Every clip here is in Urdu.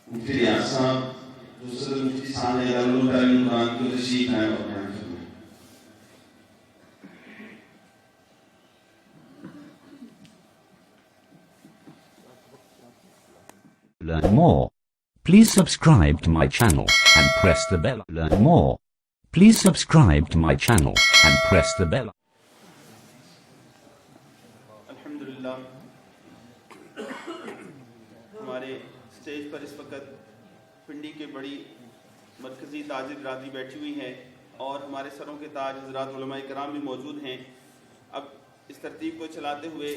مفتی ریاض صاحب جو صدر مفتی صاحب نے تعلیم قرآن کو تشریف لائے اور بیان فرمائے. Learn more. Please subscribe to my channel and press the bell. Learn more. Please subscribe to my channel and press the bell. الحمدللہ ہمارے اسٹیج پر اس وقت پنڈی کے بڑی مرکزی تاج برادری بیٹھی ہوئی ہے اور ہمارے سروں کے تاج حضرات علماء کرام بھی موجود ہیں. اب اس ترتیب کو چلاتے ہوئے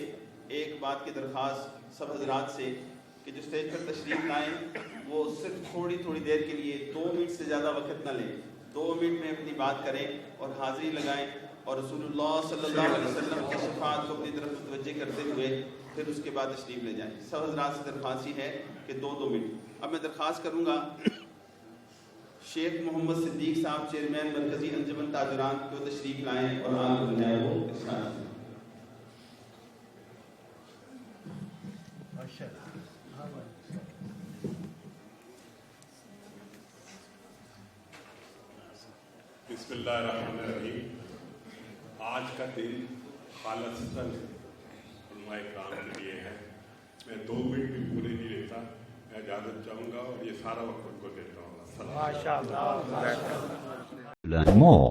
ایک بات کی درخواست سب حضرات سے کہ جو اسٹیج پر تشریف لائیں وہ صرف تھوڑی دیر کے لیے 2 منٹ سے زیادہ وقت نہ لیں. 2 منٹ میں اپنی بات کریں اور حاضری لگائیں اور رسول اللہ صلی اللہ علیہ وسلم کی شفاعت کو اپنی طرف متوجہ کرتے ہوئے پھر اس کے بعد تشریف لے جائیں. سب حضرات سے درخواست ہی ہے کہ 2 منٹ. اب میں درخواست کروں گا شیخ محمد صدیق صاحب چیئرمین مرکزی انجمن تاجران کو تشریف لائیں اور آن بنائیں وہ ارشاد کریں. بسم اللہ الرحمن الرحیم. آج کا دن خالصتاً علماء کرام کے لیے ہے. میں 2 منٹ بھی پورے نہیں لیتا. میں اجازت چاہوں گا اور یہ سارا وقت ان کو دیتا ہوں. Learn more.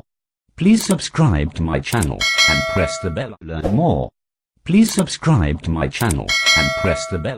Please subscribe to my channel and press the bell. Learn more. Please subscribe to my channel and press the bell.